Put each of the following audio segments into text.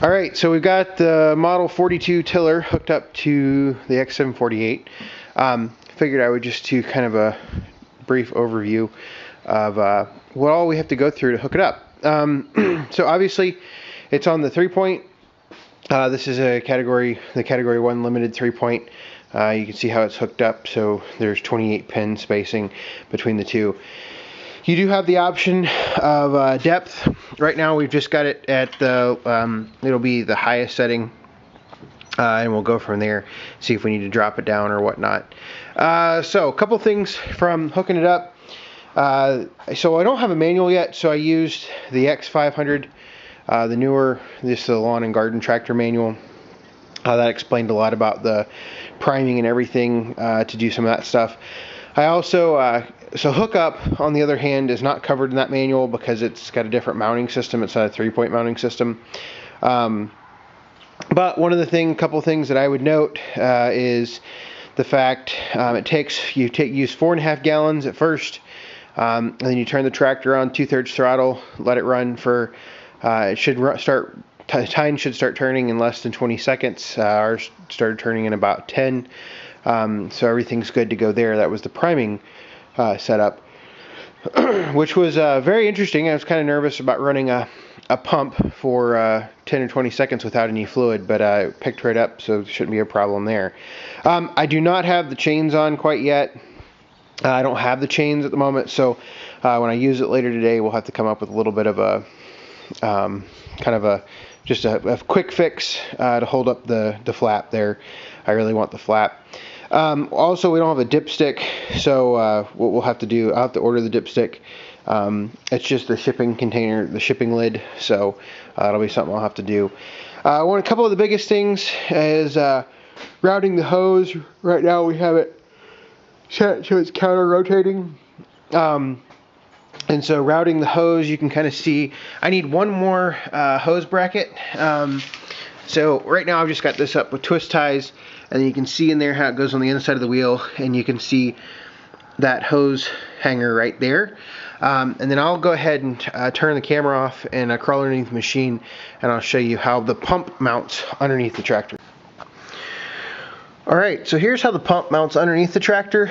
Alright, so we've got the Model 42 tiller hooked up to the X748. Figured I would just do kind of a brief overview of what all we have to go through to hook it up. So obviously it's on the 3-point. This is the Category 1 limited 3-point. You can see how it's hooked up, so there's 28 pin spacing between the two. You do have the option of depth. Right now we've just got it at the, it'll be the highest setting, and we'll go from there, see if we need to drop it down or whatnot. So a couple things from hooking it up. So I don't have a manual yet, so I used the X500, the newer, this is the lawn and garden tractor manual. That explained a lot about the priming and everything to do some of that stuff. I also, so hookup, on the other hand, is not covered in that manual because it's got a different mounting system. It's not a 3-point mounting system. But one of the couple things that I would note is the fact you use 4.5 gallons at first, and then you turn the tractor on 2/3 throttle, let it run for, it should tine should start turning in less than 20 seconds. Ours started turning in about 10. So everything's good to go there. That was the priming setup, which was very interesting. I was kind of nervous about running a pump for 10 or 20 seconds without any fluid, but I picked right up, so there shouldn't be a problem there. I do not have the chains on quite yet. I don't have the chains at the moment, so when I use it later today, we'll have to come up with a little bit of a just a quick fix to hold up the flap there. I really want the flap. Also, we don't have a dipstick, so what we'll have to do, I'll have to order the dipstick. It's just the shipping container, the shipping lid, so that'll be something I'll have to do. A couple of the biggest things is routing the hose. Right now we have it set so it's counter rotating. And so routing the hose, you can kind of see, I need one more hose bracket. So right now I've just got this up with twist ties, and then you can see in there how it goes on the inside of the wheel, and you can see that hose hanger right there. And then I'll go ahead and turn the camera off and crawl underneath the machine, and I'll show you how the pump mounts underneath the tractor. Alright, so here's how the pump mounts underneath the tractor.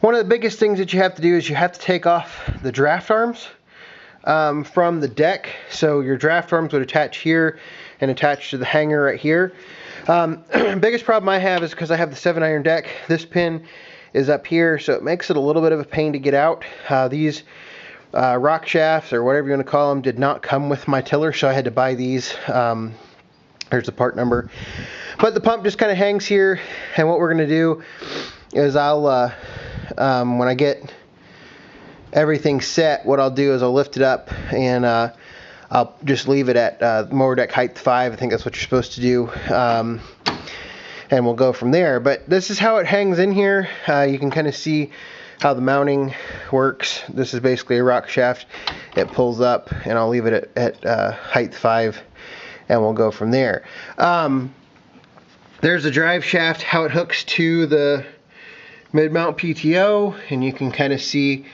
One of the biggest things that you have to do is you have to take off the draft arms from the deck. So your draft arms would attach here and attach to the hanger right here. Biggest problem I have is because I have the 7-iron deck. This pin is up here, so it makes it a little bit of a pain to get out. These rock shafts, or whatever you want to call them, did not come with my tiller, so I had to buy these. There's the part number. But the pump just kind of hangs here, and what we're going to do is I'll when I get everything set, what I'll do is I'll lift it up, and I'll just leave it at mower deck height 5. I think that's what you're supposed to do, and we'll go from there. But this is how it hangs in here. You can kind of see how the mounting works. This is basically a rock shaft. It pulls up, and I'll leave it at height 5, and we'll go from there. There's the drive shaft, how it hooks to the mid-mount PTO, and you can kind of see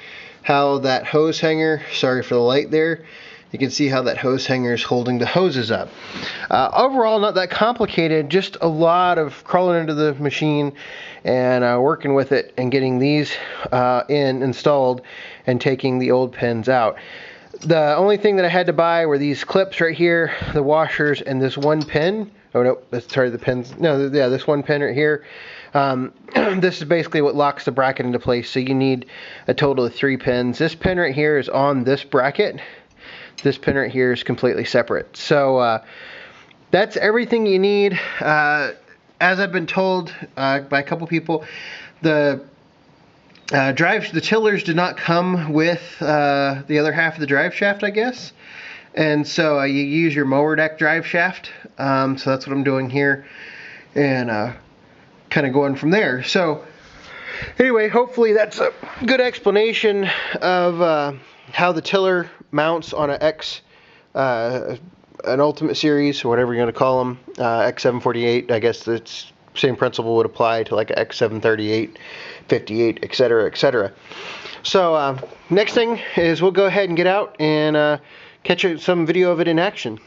how that hose hanger, sorry for the light there, you can see how that hose hanger is holding the hoses up. Overall, not that complicated, just a lot of crawling into the machine and working with it and getting these installed and taking the old pins out. The only thing that I had to buy were these clips right here, the washers, and this one pin. Oh no, sorry, the pins. No, yeah, this one pin right here. This is basically what locks the bracket into place, so you need a total of 3 pins. This pin right here is on this bracket. This pin right here is completely separate. So that's everything you need. As I've been told by a couple people, the tillers did not come with the other half of the drive shaft, I guess. And so you use your mower deck drive shaft. So that's what I'm doing here, and kind of going from there. So anyway, hopefully that's a good explanation of how the tiller mounts on an Ultimate Series, or whatever you're going to call them, X748. I guess the same principle would apply to like a X738, 58, etc., etc. So next thing is we'll go ahead and get out and catch some video of it in action.